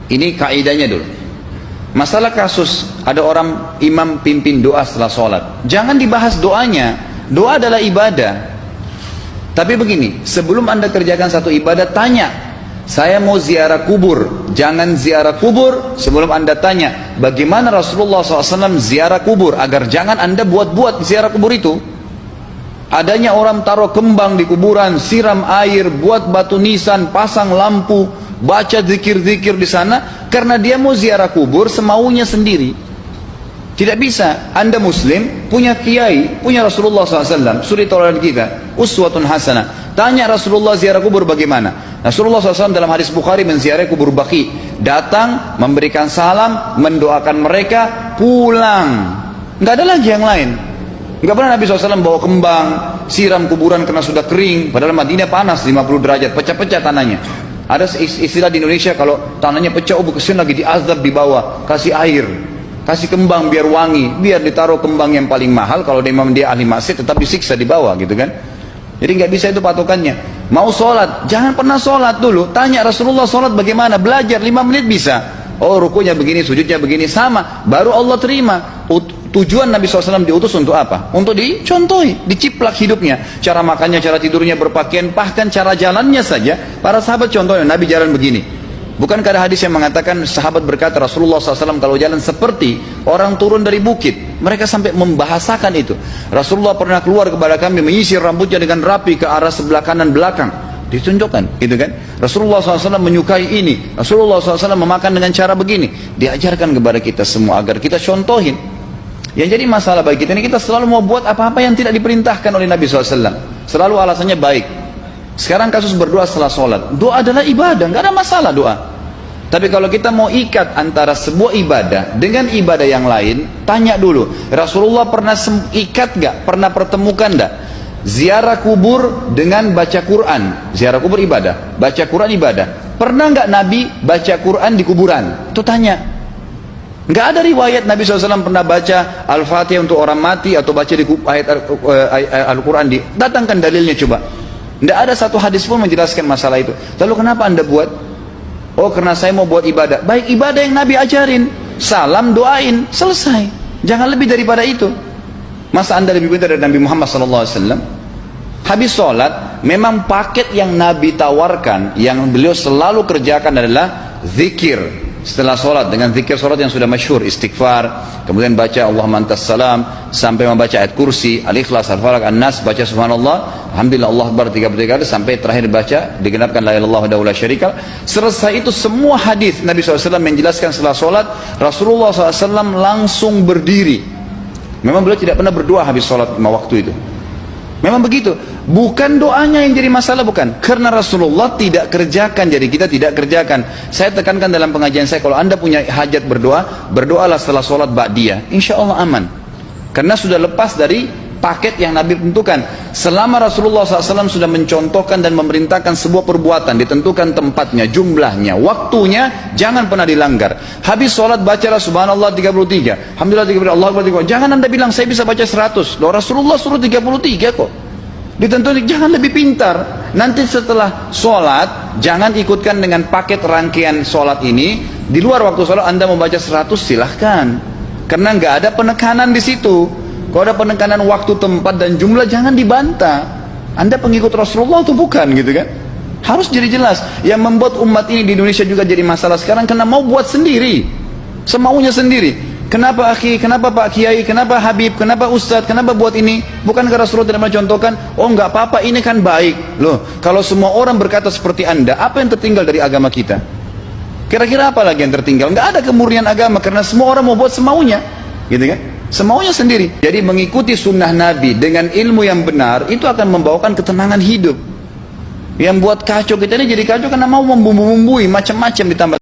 Ini kaidahnya dulu. Masalah kasus ada orang imam pimpin doa setelah sholat, jangan dibahas doanya. Doa adalah ibadah. Tapi begini, sebelum anda kerjakan satu ibadah, tanya, saya mau ziarah kubur. Jangan ziarah kubur sebelum anda tanya bagaimana Rasulullah SAW ziarah kubur, agar jangan anda buat-buat ziarah kubur itu. Adanya orang taruh kembang di kuburan, siram air, buat batu nisan, pasang lampu, baca zikir-zikir di sana, karena dia mau ziarah kubur semaunya sendiri. Tidak bisa. Anda muslim, punya kiai, punya Rasulullah SAW, suri tauladan kita, uswatun hasanah. Tanya Rasulullah ziarah kubur bagaimana. Rasulullah SAW dalam hadis Bukhari menziarahi kubur Baqi, datang, memberikan salam, mendoakan mereka, pulang. Nggak ada lagi yang lain. Nggak pernah Nabi SAW bawa kembang, siram kuburan karena sudah kering, padahal Madinah panas 50 derajat, pecah-pecah tanahnya. Ada istilah di Indonesia, kalau tanahnya pecah, kesian lagi diazab di bawah, kasih air, kasih kembang biar wangi, biar ditaruh kembang yang paling mahal. Kalau dia ahli maksiat tetap disiksa di bawah, gitu kan. Jadi nggak bisa itu patokannya. Mau sholat, jangan pernah sholat dulu, tanya Rasulullah sholat bagaimana, belajar 5 menit bisa. Oh, rukunya begini, sujudnya begini, sama, baru Allah terima. Tujuan Nabi SAW diutus untuk apa? Untuk dicontohi, diciplak hidupnya, cara makannya, cara tidurnya, berpakaian, bahkan cara jalannya saja. Para sahabat contohnya, Nabi jalan begini. Bukankah ada hadis yang mengatakan, sahabat berkata Rasulullah SAW kalau jalan seperti orang turun dari bukit. Mereka sampai membahasakan itu. Rasulullah pernah keluar kepada kami, menyisir rambutnya dengan rapi ke arah sebelah kanan belakang. Ditunjukkan, gitu kan. Rasulullah SAW menyukai ini. Rasulullah SAW memakan dengan cara begini. Diajarkan kepada kita semua agar kita contohin. Yang jadi masalah bagi kita ini, kita selalu mau buat apa-apa yang tidak diperintahkan oleh Nabi SAW. Selalu alasannya baik. Sekarang kasus berdoa setelah sholat, doa adalah ibadah, nggak ada masalah doa. Tapi kalau kita mau ikat antara sebuah ibadah dengan ibadah yang lain, tanya dulu, Rasulullah pernah ikat nggak? Pernah pertemukan nggak? Ziarah kubur dengan baca Quran. Ziarah kubur ibadah, baca Quran ibadah. Pernah nggak Nabi baca Quran di kuburan? Itu tanya. Nggak ada riwayat Nabi SAW pernah baca Al-Fatihah untuk orang mati atau baca di ayat Al-Quran. Datangkan dalilnya coba. Tidak ada satu hadis pun menjelaskan masalah itu. Lalu kenapa anda buat? Oh, karena saya mau buat ibadah. Baik, ibadah yang Nabi ajarin, salam, doain, selesai. Jangan lebih daripada itu. Masa anda lebih pintar dari Nabi Muhammad SAW? Habis sholat, memang paket yang Nabi tawarkan, yang beliau selalu kerjakan adalah zikir setelah sholat, dengan zikir sholat yang sudah masyhur, istighfar, kemudian baca Allahumma antas salam, sampai membaca ayat kursi, al-ikhlas, al-falaq, an-nas, baca subhanallah, alhamdulillah, Allah akbar 33 kali, sampai terakhir baca digenapkan la ilaha illallah wahdahu la syarika. Selesai itu semua hadis Nabi SAW menjelaskan setelah sholat, Rasulullah SAW langsung berdiri. Memang beliau tidak pernah berdoa habis sholat 5 waktu itu. Memang begitu. Bukan doanya yang jadi masalah, bukan. Karena Rasulullah tidak kerjakan, jadi kita tidak kerjakan. Saya tekankan dalam pengajian saya, kalau anda punya hajat berdoa, berdoalah setelah sholat ba'diyah. Insya Allah aman. Karena sudah lepas dari paket yang Nabi tentukan. Selama Rasulullah SAW sudah mencontohkan dan memerintahkan sebuah perbuatan, ditentukan tempatnya, jumlahnya, waktunya, jangan pernah dilanggar. Habis sholat bacalah subhanallah 33, alhamdulillah 33, Allah akbar 33. Jangan anda bilang saya bisa baca 100. Loh, Rasulullah suruh 33 kok. Ditentukan, jangan lebih pintar. Nanti setelah sholat, jangan ikutkan dengan paket rangkaian sholat ini. Di luar waktu sholat anda membaca 100, silahkan. Karena nggak ada penekanan di situ. Kalau ada penekanan waktu, tempat, dan jumlah, jangan dibantah. Anda pengikut Rasulullah atau bukan, gitu kan? Harus jadi jelas. Yang membuat umat ini di Indonesia juga jadi masalah sekarang, karena mau buat sendiri, semaunya sendiri. Kenapa akhi, kenapa Pak Kiai, kenapa Habib, kenapa Ustadz, kenapa buat ini? Bukankah Rasulullah tidak mencontohkan? Oh, nggak apa-apa, ini kan baik. Loh, kalau semua orang berkata seperti anda, apa yang tertinggal dari agama kita? Kira-kira apa lagi yang tertinggal? Nggak ada kemurnian agama, karena semua orang mau buat semaunya, gitu kan? Semaunya sendiri. Jadi mengikuti sunnah Nabi dengan ilmu yang benar, itu akan membawakan ketenangan hidup. Yang buat kacau kita ini jadi kacau karena mau membumbu-bumbui macam-macam ditambah.